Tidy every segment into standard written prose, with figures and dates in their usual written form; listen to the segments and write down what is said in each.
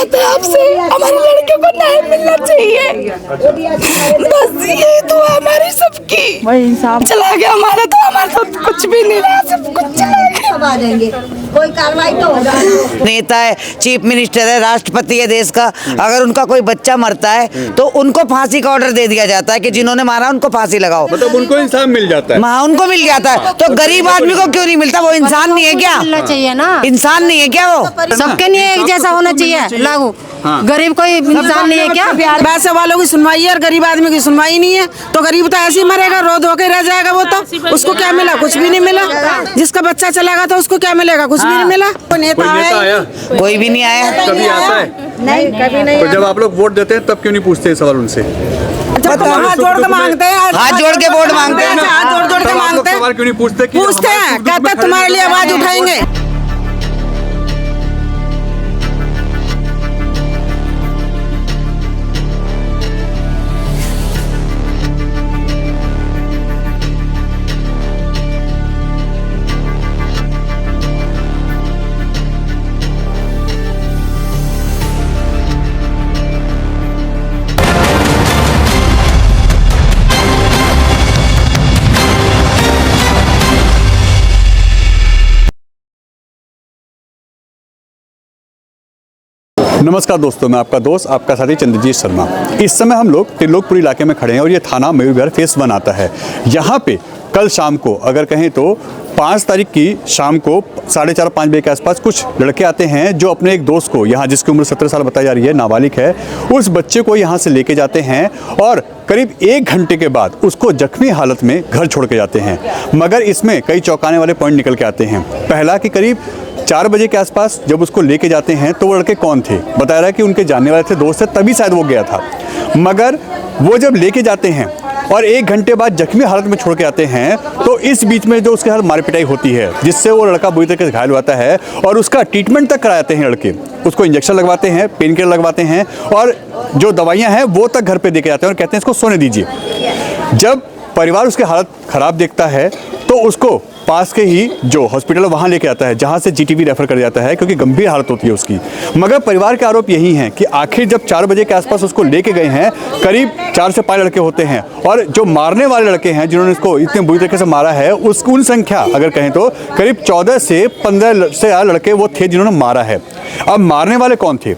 चाहते हैं आपसे, हमारे लड़के को न्याय मिलना चाहिए, बस ये दुआ हमारी सबकी। वही इंसाफ चला गया हमारा, तो हमारे साथ कुछ भी नहीं रहा, सब कुछ चला गया। कोई कार्रवाई तो हो जाए। नेता है, चीफ मिनिस्टर है, राष्ट्रपति है देश का, अगर उनका कोई बच्चा मरता है तो उनको फांसी का ऑर्डर दे दिया जाता है कि जिन्होंने मारा उनको फांसी लगाओ, मतलब उनको इंसाफ मिल जाता है। हाँ, उनको मिल जाता है, तो गरीब आदमी को क्यों नहीं मिलता? वो इंसान नहीं है क्या? मिलना चाहिए ना, इंसान नहीं है क्या वो? सबके लिए एक जैसा होना चाहिए लागू। गरीब कोई इंसान नहीं है क्या? पैसे वालों की सुनवाई है और गरीब आदमी की सुनवाई नहीं है, तो गरीब तो ऐसे ही मरेगा, रो धो के रह जाएगा। वो तो उसको क्या मिला? कुछ भी नहीं मिला। जिसका बच्चा चला गया तो उसको क्या मिलेगा? कुछ भी नहीं मिला। कोई नेता आया? कोई भी नहीं आया। कभी आता है? नहीं, कभी नहीं। तो जब आप लोग वोट देते हैं तब क्यों नहीं पूछते सवाल उनसे? हाथ जोड़ के मांगते हैं, हाथ जोड़ के वोट मांगते हैं, हाथ जोड़ जोड़ के मांगते हैं। सवाल क्यों नहीं पूछते? पूछते हैं, कहते हैं तुम्हारे लिए आवाज उठाएंगे। नमस्कार दोस्तों, मैं आपका दोस्त, आपका साथी चंद्रजीत शर्मा। इस समय हम लोग त्रिलोकपुरी इलाके में खड़े हैं और ये थाना मयूरविहार फेस 1 आता है। यहाँ पे कल शाम को, अगर कहें तो 5 तारीख की शाम को 4:30-5 बजे के आसपास कुछ लड़के आते हैं जो अपने एक दोस्त को, यहाँ जिसकी उम्र 17 साल बताई जा रही है, नाबालिग है, उस बच्चे को यहाँ से लेके जाते हैं और करीब 1 घंटे के बाद उसको जख्मी हालत में घर छोड़ के जाते हैं। मगर इसमें कई चौंकाने वाले पॉइंट निकल के आते हैं। पहला कि करीब 4 बजे के आसपास जब उसको लेके जाते हैं तो वो लड़के कौन थे? बताया रहा है कि उनके जानने वाले थे, दोस्त थे, तभी शायद वो गया था। मगर वो जब लेके जाते हैं और 1 घंटे बाद जख्मी हालत में छोड़ के आते हैं तो इस बीच में जो उसके साथ मार पिटाई होती है, जिससे वो लड़का बुरी तरीके से घायल होता है और उसका ट्रीटमेंट तक कराते हैं लड़के। उसको इंजेक्शन लगवाते हैं, पेन किलर लगवाते हैं और जो दवाइयाँ हैं वो तक घर पे दे के जाते हैं और कहते हैं इसको सोने दीजिए। जब परिवार उसकी हालत ख़राब देखता है तो उसको पास के ही जो हॉस्पिटल है वहाँ लेके आता है, जहाँ से जीटीबी रेफर कर जाता है क्योंकि गंभीर हालत होती है उसकी। मगर परिवार के आरोप यही हैं कि आखिर जब 4 बजे के आसपास उसको लेके गए हैं, करीब 4 से 5 लड़के होते हैं और जो मारने वाले लड़के हैं जिन्होंने इसको इतने बुरी तरीके से मारा है, उन संख्या अगर कहें तो करीब 14 से 15 से ज़्यादा लड़के वो थे जिन्होंने मारा है। अब मारने वाले कौन थे?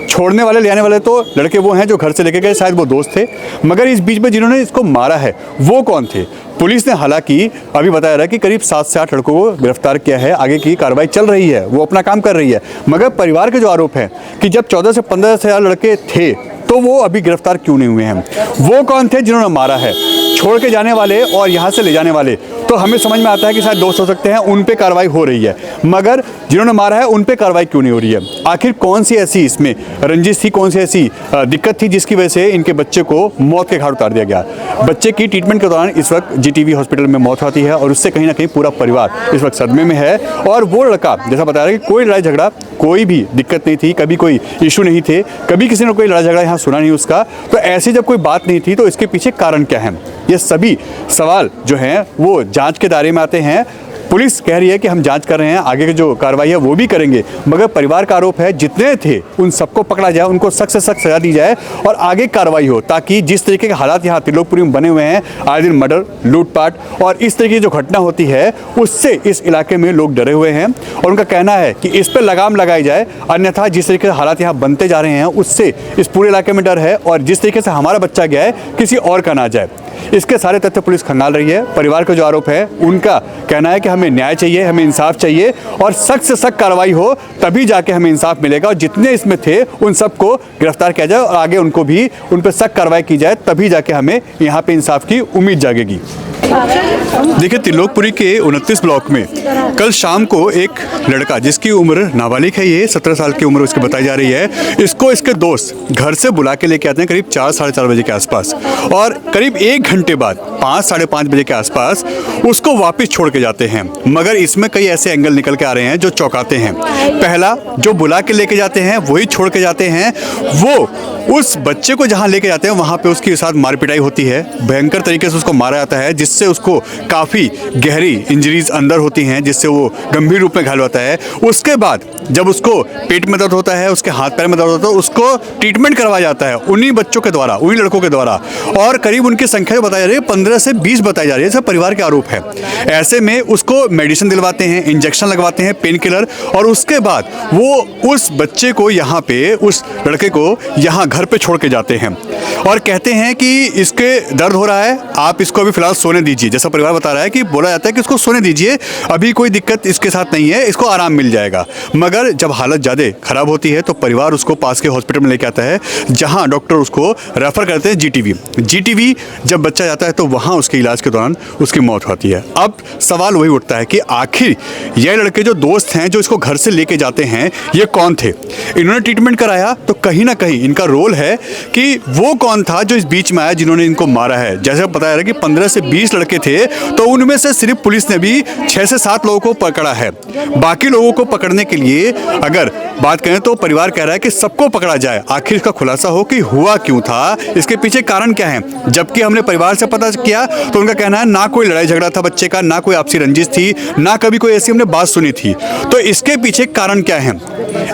छोड़ने वाले, ले आने वाले तो लड़के वो हैं जो घर से लेके गए, शायद वो दोस्त थे। मगर इस बीच में जिन्होंने इसको मारा है वो कौन थे? पुलिस ने हालांकि अभी बताया रहा कि करीब 7 से 8 लड़कों को गिरफ्तार किया है, आगे की कार्रवाई चल रही है, वो अपना काम कर रही है। मगर परिवार के जो आरोप है कि जब 14 से 15 से लड़के थे तो वो अभी गिरफ्तार क्यों नहीं हुए हैं? वो कौन थे जिन्होंने मारा है? छोड़ के जाने वाले और यहाँ से ले जाने वाले तो हमें समझ में आता है कि शायद दोस्त हो सकते हैं, उन पे कार्रवाई हो रही है। मगर जिन्होंने मारा है उन पे कार्रवाई क्यों नहीं हो रही है? आखिर कौन सी ऐसी इसमें रंजिश थी, कौन सी ऐसी दिक्कत थी जिसकी वजह से इनके बच्चे को मौत के घाट उतार दिया गया? बच्चे की ट्रीटमेंट के दौरान इस वक्त जीटीबी हॉस्पिटल में मौत होती है और उससे कहीं ना कहीं पूरा परिवार इस वक्त सदमे में है। और वो लड़का जैसा बताया रहा कि कोई लड़ाई झगड़ा, कोई भी दिक्कत नहीं थी, कभी कोई इशू नहीं थे, कभी किसी ने कोई लड़ाई झगड़ा यहाँ सुना नहीं उसका। तो ऐसी जब कोई बात नहीं थी तो इसके पीछे कारण क्या है? ये सभी सवाल जो हैं वो जांच के दायरे में आते हैं। पुलिस कह रही है कि हम जांच कर रहे हैं, आगे की जो कार्रवाई है वो भी करेंगे। मगर परिवार का आरोप है जितने थे उन सबको पकड़ा जाए, उनको सख्त से सख्त सजा दी जाए और आगे कार्रवाई हो, ताकि जिस तरीके के हालात यहाँ त्रिलोकपुरी में बने हुए हैं, आए दिन मर्डर, लूटपाट और इस तरीके की जो घटना होती है उससे इस इलाके में लोग डरे हुए हैं और उनका कहना है कि इस पर लगाम लगाई जाए, अन्यथा जिस तरीके से हालात यहाँ बनते जा रहे हैं उससे इस पूरे इलाके में डर है और जिस तरीके से हमारा बच्चा गया है किसी और का ना जाए। इसके सारे तथ्य पुलिस खंगाल रही है। परिवार का जो आरोप है उनका कहना है कि हमें न्याय चाहिए, हमें इंसाफ चाहिए और सख्त से सख्त कार्रवाई हो, तभी जाके हमें इंसाफ मिलेगा और जितने इसमें थे उन सबको गिरफ्तार किया जाए और आगे उनको भी उन पर सख्त कार्रवाई की जाए, तभी जाके हमें यहाँ पे इंसाफ की उम्मीद जागेगी। देखिए, त्रिलोकपुरी के 29 ब्लॉक में कल शाम को एक लड़का जिसकी उम्र नाबालिग है, ये 17 साल की उम्र उसकी बताई जा रही है, इसको इसके दोस्त घर से बुला के लेके आते हैं करीब 4 साढ़े 4 बजे के आसपास और करीब 1 घंटे बाद 5 साढ़े 5 बजे के आसपास उसको वापस छोड़ के जाते हैं। मगर इसमें कई ऐसे एंगल निकल के आ रहे हैं जो चौंकाते हैं। पहला, जो बुला के लेके जाते हैं वही छोड़ के जाते हैं, वो उस बच्चे को जहाँ लेके जाते हैं वहाँ पे उसके साथ मार पिटाई होती है, भयंकर तरीके से उसको मारा जाता है, जिससे जिससे उसको काफ़ी गहरी इंजरीज अंदर होती हैं, जिससे वो गंभीर रूप में घायल होता है। उसके बाद जब उसको पेट में दर्द होता है, उसके हाथ पैर में दर्द होता है, उसको ट्रीटमेंट करवाया जाता है उन्हीं बच्चों के द्वारा, उन्हीं लड़कों के द्वारा। और करीब उनकी संख्या जो बताई जा रही है 15 से 20 बताई जा रही है, सब परिवार के आरोप है। ऐसे में उसको मेडिसिन दिलवाते हैं, इंजेक्शन लगवाते हैं, पेन किलर, और उसके बाद वो उस बच्चे को यहाँ पे, उस लड़के को यहाँ घर पे छोड़ के जाते हैं और कहते हैं कि इसके दर्द हो रहा है, आप इसको अभी फिलहाल सोने दीजिए। जैसा परिवार बता रहा है कि बोला जाता है कि इसको सोने दीजिए, अभी कोई दिक्कत इसके साथ नहीं है, इसको आराम मिल जाएगा। मगर जब हालत ज़्यादा खराब होती है तो परिवार उसको पास के हॉस्पिटल में लेके आता है, जहां डॉक्टर उसको रेफर करते हैं जीटीवी। जब बच्चा जाता है तो वहां उसके इलाज के दौरान उसकी मौत होती है। अब सवाल वही उठता है कि आखिर ये लड़के जो दोस्त हैं जो इसको घर से लेके जाते हैं, ये कौन थे? इन्होंने ट्रीटमेंट कराया तो कहीं ना कहीं इनका रोल है कि वो कौन था जो इस बीच में आया जिन्होंने इनको मारा है। जैसे बताया जा रहा है कि 15 से 20 लड़के थे, तो उनमें से सिर्फ पुलिस ने भी 6 से 7 लोगों को पकड़ा है। बाकी लोगों को पकड़ने के लिए अगर बात करें तो परिवार कह रहा है कि सबको पकड़ा जाए, आखिर इसका खुलासा हो कि हुआ क्यों था, इसके पीछे कारण क्या है। जबकि हमने परिवार से पता किया तो उनका कहना है ना कोई लड़ाई झगड़ा था बच्चे का, ना कोई आपसी रंजिश थी, ना कभी कोई ऐसी हमने बात सुनी थी। तो इसके पीछे कारण क्या है?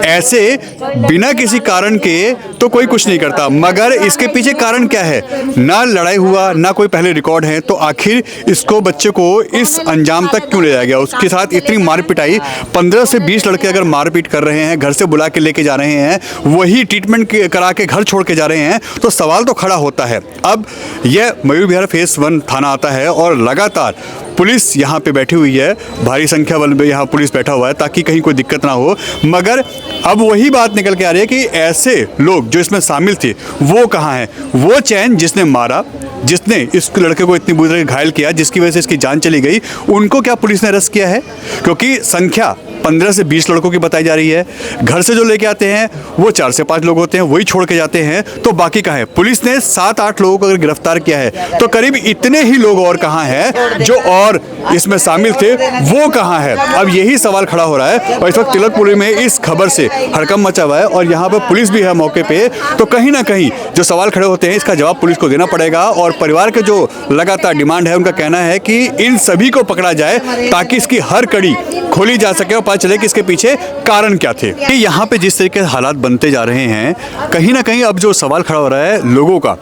ऐसे बिना किसी कारण के तो कोई कुछ नहीं करता, मगर इसके पीछे कारण क्या है? ना लड़ाई हुआ, ना कोई पहले रिकॉर्ड है, तो आखिर इसको बच्चे को इस अंजाम तक क्यों ले जाया गया? उसके साथ इतनी मार पिटाई, 15 से 20 लड़के अगर मारपीट कर रहे हैं, घर से बुला के लेके जा रहे हैं, वही ट्रीटमेंट करा के घर छोड़ के जा रहे हैं, तो सवाल तो खड़ा होता है। अब यह मयूर विहार फेस 1 थाना आता है और लगातार पुलिस यहाँ पे बैठी हुई है, भारी संख्या बल में यहाँ पुलिस बैठा हुआ है ताकि कहीं कोई दिक्कत ना हो। मगर अब वही बात निकल के आ रही है कि ऐसे लोग जो इसमें शामिल थे वो कहाँ हैं? वो चैन जिसने मारा, जिसने इस लड़के को इतनी बुरी तरह घायल किया, जिसकी वजह से इसकी जान चली गई, उनको क्या पुलिस ने अरेस्ट किया है? क्योंकि संख्या 15 से 20 लड़कों की बताई जा रही है। घर से जो लेके आते हैं वो 4 से 5 लोग होते हैं, वही छोड़ के जाते हैं, तो बाकी कहाँ है? पुलिस ने 7-8 लोगों को अगर गिरफ्तार किया है तो करीब इतने ही लोग और कहाँ हैं जो और इसमें शामिल थे, वो कहाँ है? अब यही सवाल खड़ा हो रहा है और इस वक्त तिलकपुरी में इस खबर से हड़कंप मचा हुआ है और यहाँ पर पुलिस भी है मौके पे। तो कहीं ना कहीं जो सवाल खड़े होते हैं इसका जवाब पुलिस को देना पड़ेगा और परिवार के जो लगातार डिमांड है, उनका कहना है कि इन सभी को पकड़ा जाए ताकि इसकी हर कड़ी खोली जा सके और पता चले कि इसके पीछे कारण क्या थे। कि यहाँ पे जिस तरीके से हालात बनते जा रहे हैं, कहीं ना कहीं अब जो सवाल खड़ा हो रहा है लोगों का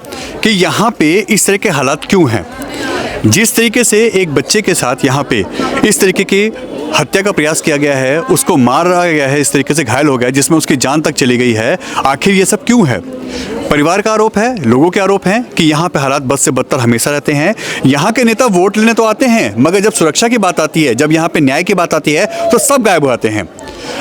कि यहाँ पे इस तरह के हालात क्यों हैं। जिस तरीके से एक बच्चे के साथ यहाँ पे इस तरीके की हत्या का प्रयास किया गया है, उसको मारा गया है, इस तरीके से घायल हो गया जिसमें उसकी जान तक चली गई है, आखिर ये सब क्यों है? परिवार का आरोप है, लोगों के आरोप हैं कि यहाँ पे हालात बद से बदतर हमेशा रहते हैं। यहाँ के नेता वोट लेने तो आते हैं, मगर जब सुरक्षा की बात आती है, जब यहाँ पे न्याय की बात आती है, तो सब गायब हो जाते हैं।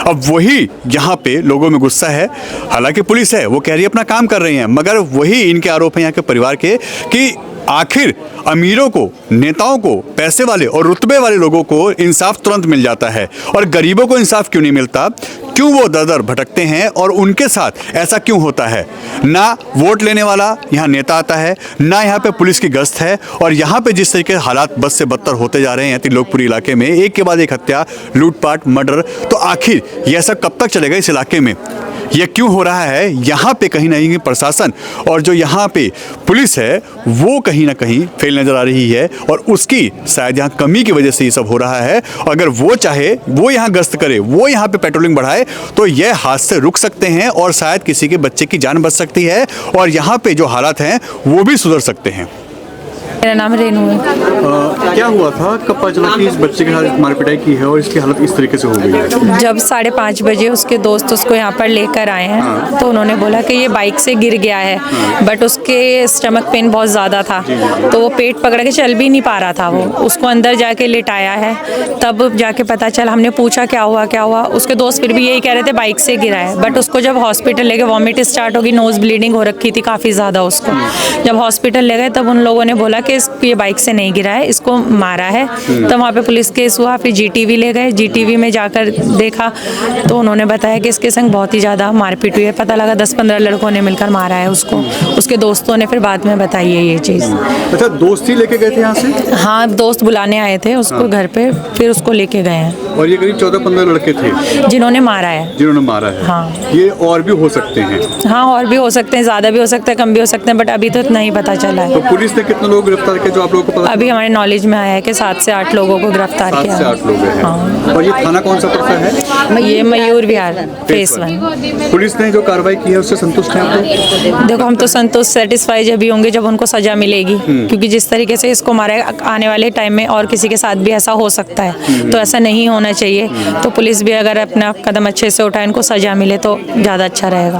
अब वही यहाँ पे लोगों में गुस्सा है। हालांकि पुलिस है, वो कह रही है अपना काम कर रही है, मगर वही इनके आरोप हैं यहाँ के परिवार के कि आखिर अमीरों को, नेताओं को, पैसे वाले और रुतबे वाले लोगों को इंसाफ तुरंत मिल जाता है और गरीबों को इंसाफ क्यों नहीं मिलता? क्यों वो दर-दर भटकते हैं और उनके साथ ऐसा क्यों होता है? ना वोट लेने वाला यहाँ नेता आता है, ना यहाँ पे पुलिस की गश्त है, और यहाँ पे जिस तरीके हालात बद से बदतर होते जा रहे हैं तिलोकपुरी इलाके में, एक के बाद एक हत्या, लूटपाट, मर्डर, तो आखिर ये सब कब तक चलेगा इस इलाके में? ये क्यों हो रहा है? यहाँ पे कहीं ना कहीं प्रशासन और जो यहाँ पे पुलिस है वो कहीं ना कहीं फेल नजर आ रही है और उसकी शायद यहाँ कमी की वजह से ये सब हो रहा है। अगर वो चाहे, वो यहाँ गश्त करे, वो यहाँ पे पेट्रोलिंग बढ़ाए, तो ये हादसे रुक सकते हैं और शायद किसी के बच्चे की जान बच सकती है और यहाँ पे जो हालात हैं वो भी सुधर सकते हैं। मेरा नाम रेनू है। क्या हुआ था, कब पता चला कि इस बच्चे के साथ मारपिटाई की है और इसकी हालत इस तरीके से हो गई है? जब 5:30 बजे उसके दोस्त उसको यहाँ पर लेकर आए हैं तो उन्होंने बोला कि ये बाइक से गिर गया है, बट उसके स्टमक पेन बहुत ज़्यादा था तो वो पेट पकड़ के चल भी नहीं पा रहा था। वो उसको अंदर जाके लेटाया है, तब जाके पता चला। हमने पूछा क्या हुआ, उसके दोस्त फिर भी यही कह रहे थे बाइक से गिरा है, बट उसको जब हॉस्पिटल ले गए, वॉमिट स्टार्ट होगी, नोज़ ब्लीडिंग हो रखी थी काफ़ी ज़्यादा उसको। जब हॉस्पिटल ले गए तब उन लोगों ने बोला कि ये बाइक से नहीं गिरा है, इसको मारा है। तो वहाँ पे पुलिस केस हुआ, फिर जीटीवी ले गए, जीटीवी में जाकर देखा तो उन्होंने बताया कि इसके संग बहुत ही ज़्यादा मारपीट हुई है। पता लगा 10-15 लड़कों ने मिलकर मारा है उसको। उसके दोस्तों ने फिर बाद में बताई है ये चीज़। अच्छा, दोस्त ही लेके गए थे यहाँ से? हाँ, दोस्त बुलाने आए थे उसको घर पे, फिर उसको लेके गए हैं। और ये करीब 14-15 लड़के थे जिन्होंने मारा है। हाँ, ये और भी हो सकते हैं? हाँ, और भी हो सकते हैं, ज़्यादा भी हो सकते हैं, कम भी हो सकते हैं, बट अभी तो नहीं पता चला है। तो पुलिस ने कितने लोग गिरफ्तार किया जो आप लोगों को पता? अभी हमारे नॉलेज में आया है कि 7 से 8 लोगों को गिरफ्तार 7 किया। से 8 लोग हैं। हाँ। और ये थाना कौन सा पड़ता है? ये मयूर विहार फेस 1। पुलिस ने जो कार्रवाई की है उससे संतुष्ट हैं आप लोग? देखो हम तो संतुष्ट सेटिस्फाई जब भी होंगे जब उनको सजा मिलेगी, क्योंकि जिस तरीके से इसको मारा है आने वाले टाइम में और किसी के साथ भी ऐसा हो सकता है, तो ऐसा नहीं होना चाहिए। तो पुलिस भी अगर अपना कदम अच्छे से उठाए, इनको सजा मिले तो ज़्यादा अच्छा रहेगा।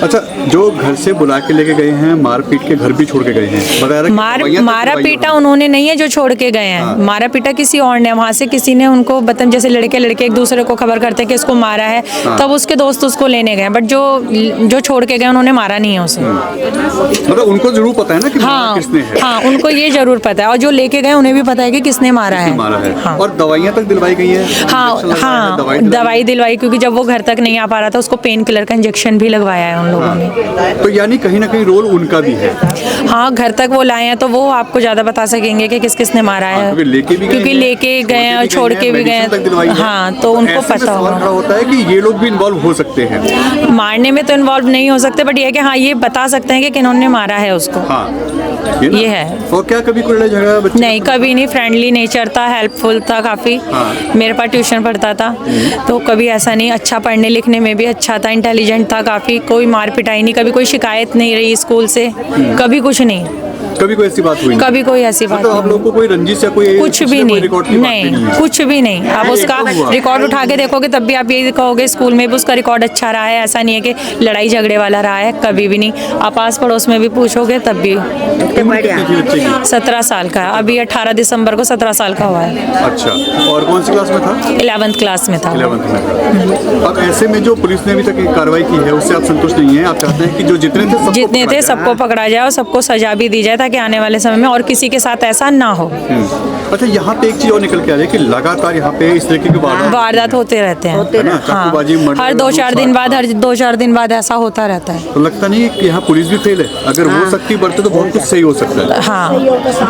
अच्छा, जो घर से बुला के लेके गए हैं, मार पीट के घर भी छोड़ के गए हैं, मारा पीटा उन्होंने नहीं है जो छोड़ के गए हैं, मारा पीटा किसी और ने, वहाँ से किसी ने उनको बतन जैसे लड़के एक दूसरे को खबर करते हैं कि इसको मारा है, तब उसके दोस्त उसको लेने गए, बट जो छोड़ के गए उन्होंने मारा नहीं है उसे। मतलब उनको जरूर पता है ना कि किसने है। हाँ, उनको ये जरूर पता है, और जो लेके गए उन्हें भी पता है कि किसने मारा है। हाँ। और दवाइयाँ तक दिलवाई गई है? हाँ, दवाई दिलवाई, क्योंकि जब वो घर तक नहीं आ पा रहा था उसको पेन किलर का इंजेक्शन भी लगवाया है उन लोगों ने। तो यानी कहीं ना कहीं रोल उनका भी है। हाँ, घर तक वो लाए हैं तो वो आपको ज्यादा बता सकेंगे कि किसने मारा है, क्योंकि लेके गए हैं और छोड़ के भी गए। हाँ, तो उनको पता होता है कि ये लोग भी इन्वॉल्व हो सकते हैं। मारने में तो इन्वॉल्व नहीं हो सकते, बट ये है कि हाँ, ये बता सकते हैं कि किन्होंने मारा है उसको। हाँ, ये है। और क्या कभी कोई लड़ाई झगड़ा बच्चे? नहीं, कभी नहीं। फ्रेंडली नेचर था, हेल्पफुल था काफ़ी। मेरे पास ट्यूशन पढ़ता था, तो कभी ऐसा नहीं, अच्छा पढ़ने लिखने में भी अच्छा था, इंटेलिजेंट था काफ़ी, कोई मार पिटाई नहीं, कभी कोई शिकायत नहीं रही स्कूल से, कभी कुछ नहीं। कभी कोई ऐसी बात हुई? कभी कोई ऐसी बात तो आप लोगों को कोई रंजिश या कोई कुछ भी नहीं, कुछ भी नहीं। आप उसका रिकॉर्ड उठा के देखोगे तब भी आप यही कहोगे स्कूल में भी उसका रिकॉर्ड अच्छा रहा है, ऐसा नहीं है कि लड़ाई झगड़े वाला रहा है, कभी भी नहीं। आप आस पड़ोस में भी पूछोगे तब भी। 17 साल का, अभी 18 दिसंबर को 17 साल का हुआ है। अच्छा, और कौन सी क्लास में था? 11th क्लास में था। 11th में। अब ऐसे में जो पुलिस ने अभी तक कार्रवाई की है उससे आप संतुष्ट नहीं है? आप चाहते हैं कि जो जितने थे सबको पकड़ा जाए और सबको सजा भी दी जाए, ताकि आने वाले समय में और किसी के साथ ऐसा ना हो। अच्छा, यहाँ पे एक चीज और निकल के आ रही है कि लगातार यहाँ पे इस तरीके की वारदात होते रहते हैं। हाँ, हर 2-4 दिन बाद ऐसा होता रहता है। तो लगता नहीं कि यहाँ पुलिस भी फेल है? अगर हो सकती बरते तो बहुत कुछ सही हो सकता है। हाँ,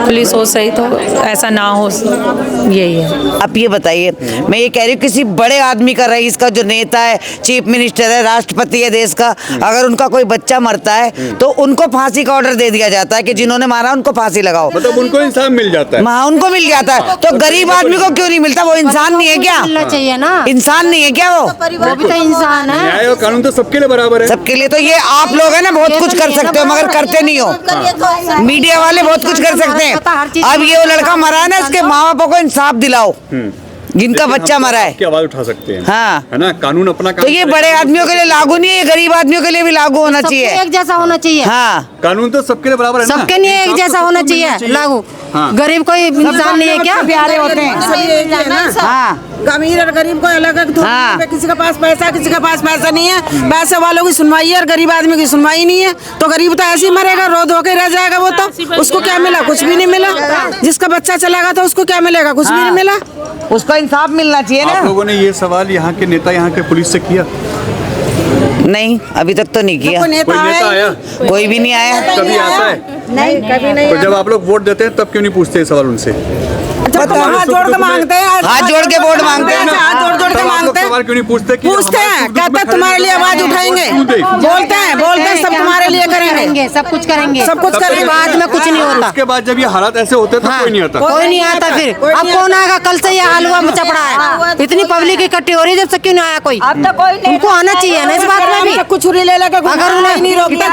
पुलिस हो सही तो ऐसा ना हो, यही है। आप ये बताइए, मैं ये कह रही हूँ किसी बड़े आदमी का, रईस का, जो नेता है, चीफ मिनिस्टर है, राष्ट्रपति है देश का, अगर उनका कोई बच्चा मरता है तो उनको फांसी का ऑर्डर दे दिया जाता है कि जिन्होंने मारा उनको फांसी लगाओ। मतलब उनको इंसाफ मिल जाता है। हाँ, उनको मिल जाता है, तो गरीब आदमी को क्यों नहीं मिलता? वो इंसान नहीं है क्या? मिलना चाहिए ना, इंसान नहीं है क्या वो? वो भी तो इंसान है। न्याय और कानून तो सबके लिए बराबर है। सबके लिए। तो ये आप लोग है ना, बहुत कुछ कर सकते हो मगर करते नहीं हो। मीडिया वाले बहुत कुछ कर सकते हैं। अब ये वो लड़का मरा है ना, इसके माँ बापों को इंसाफ दिलाओ जिनका बच्चा मरा है। की आवाज उठा सकते हैं। हाँ, है ना, कानून अपना काम। तो ये बड़े आदमियों के लिए लागू नहीं है, गरीब आदमियों के लिए भी लागू होना चाहिए। एक जैसा होना चाहिए। हाँ, कानून तो सबके लिए बराबर है ना? सबके लिए एक जैसा होना चाहिए लागू। गरीब कोई इंसान नहीं है क्या? प्यारे होते हैं। हाँ, अमीर और गरीब को अलग अलग थोड़ी, किसी के पास पैसा किसी के पास पैसा नहीं है। पैसे वालों की सुनवाई है और गरीब आदमी की सुनवाई नहीं है, तो गरीब तो ऐसे ही मरेगा, रो धो के रह जाएगा वो तो। उसको क्या मिला? कुछ भी नहीं मिला। जिसका बच्चा चला गया था उसको क्या मिलेगा? कुछ भी नहीं मिला। उसको इंसाफ मिलना चाहिए ना। आप लोगों ने ये सवाल यहाँ के नेता, यहाँ के पुलिस से किया? नहीं, अभी तक तो नहीं किया। कोई नेता आया? कोई भी नहीं आया। कभी आता है? नहीं, कभी नहीं। तो जब आप लोग वोट देते हैं तब क्यों नहीं पूछते ये सवाल उनसे? हाथ जोड़ के मांगते हैं, हाथ जोड़ के वोट मांगते हैं। हाथ जोड़ जोड़ के मांगते हैं। सवाल क्यों नहीं पूछते? पूछते हैं, कहते हैं तुम्हारे लिए आवाज उठाएंगे, बोलते हैं सब तुम्हारे लिए करेंगे, सब कुछ करेंगे, सब कुछ करेंगे। बाद में कुछ नहीं होता। उसके बाद जब ये हालात ऐसे होते हैं तो कोई नहीं आता। कोई नहीं आता। फिर अब कौन आएगा? कल से ये हलवा मचा पड़ा है, इतनी पब्लिक इकट्ठी हो रही है, जब से क्यों नहीं आया कोई? अब तो कोई नहीं। उनको आना चाहिए ना इस बात में भी। कुछ ले लेगा, अगर उन्हें नहीं रोकता,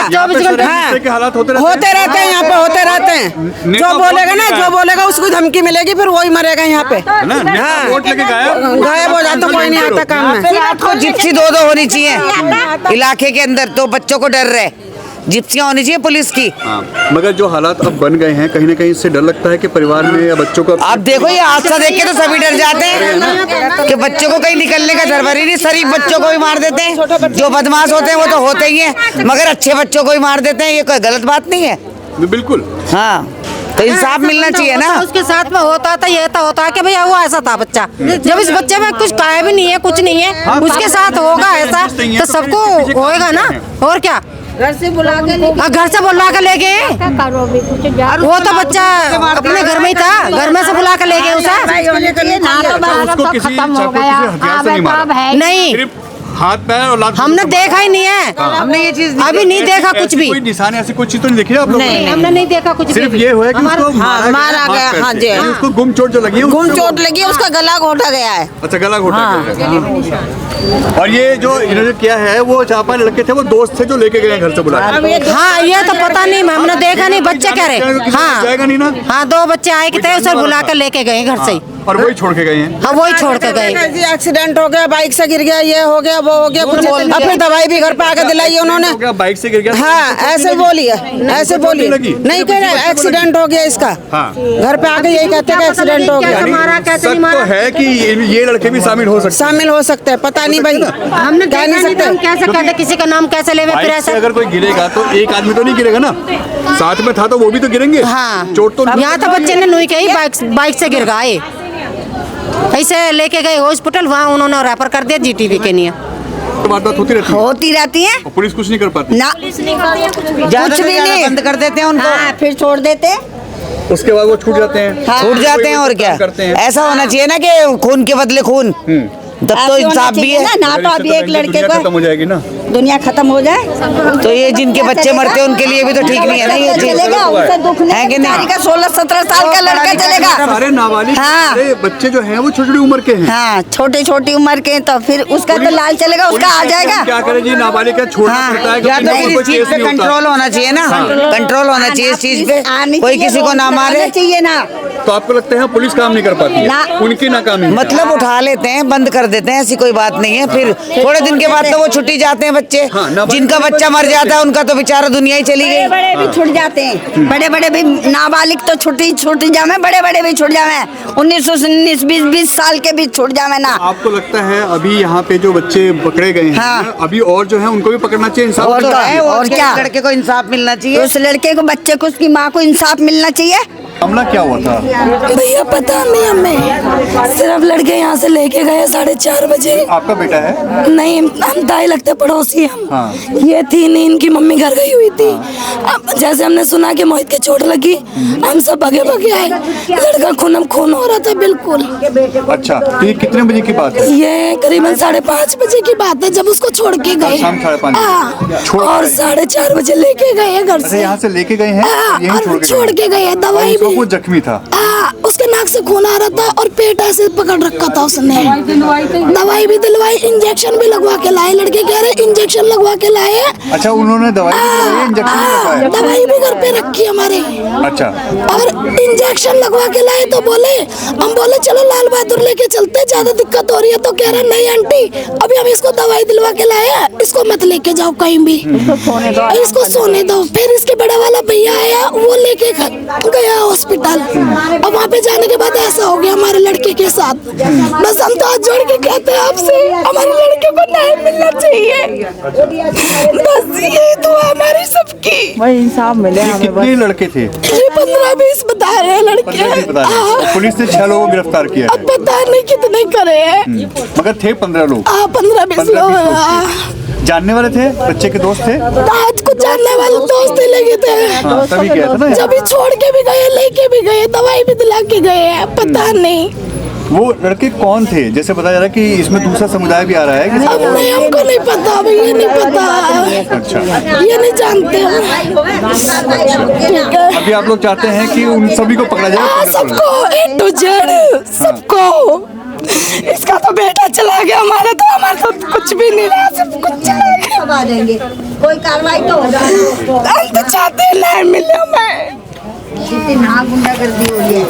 यहाँ पे सर के हालात होते रहते हैं, यहाँ पे होते रहते हैं। जो बोलेगा उसको धमकी मिलेगी, फिर वही मरेगा यहाँ पे। वोट लेके गायब हो जाता, कोई नहीं आता काम में। आपको जिप्सी 2 होनी चाहिए इलाके के अंदर, तो बच्चों को डर रहे। जिप्सियाँ होनी चाहिए पुलिस की। मगर जो हालात अब बन गए हैं, कहीं ना कहीं इससे डर लगता है कि परिवार में या बच्चों को। आप देखो, ये हादसा देख के तो सभी डर जाते हैं कि बच्चों को कहीं निकलने का दरबार ही नहीं। शरीफ बच्चों को भी मार देते हैं, जो बदमाश होते हैं वो तो होते ही हैं, मगर अच्छे बच्चों को भी मार देते हैं। ये कोई गलत बात नहीं है। बिल्कुल। हाँ, तो इंसाफ मिलना चाहिए ना। उसके साथ में होता था, ये तो होता है कि भैया वो ऐसा था बच्चा। जब इस बच्चे में कुछ काया भी नहीं है, कुछ नहीं है, उसके साथ होगा ऐसा तो सबको होएगा ना। और क्या, घर से बुला के घर से बुला के ले गए। वो तो बच्चा अपने घर में ही था, घर में से बुला के ले गए उसे। खत्म हो गया, नहीं, हाथ पैर और लात हमने देखा ही नहीं है, हमने ये चीज अभी नहीं देखा कुछ भी। कोई निशान ऐसी कोई चीज तो नहीं देखी आप लोगों ने? हमने नहीं देखा कुछ भी। सिर्फ ये हुआ कि उसको मारा गया, हाथ हाँ पैर जी, से। हाँ। उसको गुम चोट जो लगी है, गुम चोट लगी है, उसका गला घोटा गया है। अच्छा, गला घोटा गया है। और ये जो इन्होंने किया है, वो चापा लड़के थे, वो दोस्त थे जो लेके गए घर से बुला के। हाँ, ये तो पता नहीं, हमने देखा नहीं, बच्चे कह रहे। हाँ जाएगा नहीं ना? हाँ, 2 बच्चे आए कि थे, उसे बुला कर लेके गए घर से ही। और वही छोड़ के गए हैं। हाँ, वही छोड़ के गए। एक्सीडेंट हो गया, बाइक से गिर गया, ये हो गया, वो हो गया, कुछ अब फिर दवाई भी घर पे आके दिलाई है उन्होंने। क्या बाइक से गिर गया? हाँ, ऐसे बोलिए, ऐसे बोलिए, नहीं कह रहे एक्सीडेंट हो गया इसका। हाँ। घर पे आके यही कहते हैं एक्सीडेंट हो गया। सच तो है कि ये लड़के भी शामिल हो सकते हैं। शामिल हो सकते हैं, पता नहीं भाई, हमने कह नहीं सकते। हम कैसे कहते, किसी का नाम कैसे ले, फिर बाइक से ऐसा। अगर कोई गिरेगा तो एक आदमी तो नहीं गिरेगा ना, साथ में था तो वो भी तो गिरेंगे। हाँ, चोट तो यहाँ तो बच्चे ने नुई के ही बाइक से गिर गए, ऐसे लेके गए हॉस्पिटल, वहाँ उन्होंने रेफर कर दिया जीटीवी के लिए। वारदात होती रहती है और पुलिस कुछ नहीं कर पाती ना, कुछ भी नहीं, बंद कर देते हैं उनको। हाँ, फिर छोड़ देते। उसके बाद वो छूट जाते हैं। छूट जाते हैं और क्या करते हैं। ऐसा होना चाहिए ना कि खून के बदले खून, तब तो इंसाफ भी है ना। तो अभी एक लड़के दुनिया खत्म को हो जाएगी ना। दुनिया खत्म हो जाए तो ये जिनके बच्चे मरते हैं उनके लिए भी तो ठीक नहीं है ना ये चीज, चलेगा, उसे दुख है नहीं। कि नहीं? 16-17 साल का लड़का चलेगा। सारे नाबालिग हाँ। सारे बच्चे जो हैं वो छोटी छोटी उम्र के हैं। हाँ, छोटी छोटी उम्र के, तो फिर उसका तो लाल चलेगा, उसका आ जाएगा। क्या करे जी, नाबालिग का छोड़ना हाँ। पड़ता है या क्योंकि तो कोई इस चीज केस पे नहीं होता। कंट्रोल होना चाहिए ना, कंट्रोल होना चाहिए इस चीज पे, कोई किसी को ना मारे। चाहिए ना। तो आपको लगता है पुलिस काम नहीं कर पाती है? ना। उनकी नाकामी है। मतलब उठा लेते हैं, बंद कर देते हैं, ऐसी कोई बात नहीं है। फिर थोड़े दिन के बाद तो वो छुट्टी जाते हैं बच्चे। हाँ, नाबालिग जिनका बच्चा मर जाता है उनका तो बेचारा दुनिया ही चली गई। बड़े भी छूट जाते हैं, बड़े बड़े भी, नाबालिग तो छूट जावे, बड़े बड़े भी छूट जावे, 19 20 साल के भी छूट जावे ना। आपको लगता है अभी यहाँ पे जो बच्चे पकड़े गए हैं, हाँ। अभी और जो है उनको भी पकड़ना चाहिए, इंसाफ और करना तो चाहिए। है, और और क्या? क्या, लड़के को इंसाफ मिलना चाहिए। उस लड़के को, बच्चे को, उसकी माँ को इंसाफ मिलना चाहिए। मामला क्या हुआ था? भैया पता नहीं हमें, सिर्फ लड़के यहाँ से लेके गए 4:30 बजे। आपका बेटा है? नहीं, हम दाई लगते पड़ोसी हम। हाँ। ये थी नहीं, इनकी मम्मी घर गई हुई थी। अब जैसे हमने सुना कि मोहित के चोट लगी, हम सब भगे भगे आए। लड़का खून हो रहा था बिल्कुल। अच्छा, तो ये कितने बजे की बात है? ये करीबन 5:30 बजे की बात है, जब उसको छोड़ के गए। शाम 5:30 हाँ, छोड़ के और गए। 4:30 बजे लेके गए घर अच्छा, से। यहाँ से लेके गए हैं, हाँ, यहीं और छोड़ के गए, और दवाई उसको भी। वो जख्मी था। हाँ, उसके नाक से खून आ रहा था और पेट ऐसे पकड़ रखा था उसने। दवाई भी दिलवाई, इंजेक्शन भी लगवा के लाए। लड़के कह रहे इंजेक्शन लगवा के लाए। अच्छा, उन्होंने दवाई भी दिलवाई है, इंजेक्शन भी लगवाया? दवाई भी घर पे रखी हमारे। अच्छा, और इंजेक्शन लगवा के लाए तो बोले, हम बोले चलो लाल बहादुर लेके चलते, ज्यादा दिक्कत हो रही है। तो कह रहे नहीं आंटी, अभी हम इसको दवाई दिलवा के लाए हैं, इसको मत लेके जाओ कहीं भी, इसको सोने दो। फिर इसके बड़ा वाला भैया आया, वो लेके गया हॉस्पिटल। और वहाँ पे जाने के बाद ऐसा हो गया हमारे लड़के के साथ। बस हम तो हाथ जोड़ के कहते हैं आपसे, हमारे लड़के को न्याय मिलना चाहिए। बस ये दुआ हमारी सबकी। ये कितने लड़के थे? ये 15-20 बता रहे हैं लड़के। 15 बता रहे हैं। हाँ, पुलिस ने 6 लोगों को गिरफ्तार किया अब है, पता नहीं कितने करे हैं। मगर थे 15 लोग। 15-20 लोग। 15-20 हाँ। लोग थे। जानने वाले थे, बच्चे के दोस्त थे? आज कुछ जानने वाले दोस्त ही लगे थे। हाँ, तभी गया था ना। जब ही छोड़ के भी गए, लेके भी गए, दवाई भी दिला के गए हैं, पता नहीं। वो लड़के कौन थे? जैसे बताया जा रहा है कि इसमें दूसरा समुदाय भी आ रहा है अब नहीं, हमको नहीं पता भैया, नहीं पता, अच्छा, ये नहीं जानते हम। ठीक है, अभी आप लोग चाहते हैं कि उन सभी को पकड़ा जाए? हाँ, सबको A to Z सबको। इसका तो बेटा चला गया, हमारा तो कुछ भी नहीं रहा, सब कुछ चला गया। सब आ जाएंगे, कोई कार्रवाई तो होगा। हम तो चाहते हैं न्याय मिले हमें। कितनी गुंडागर्दी हो रही है।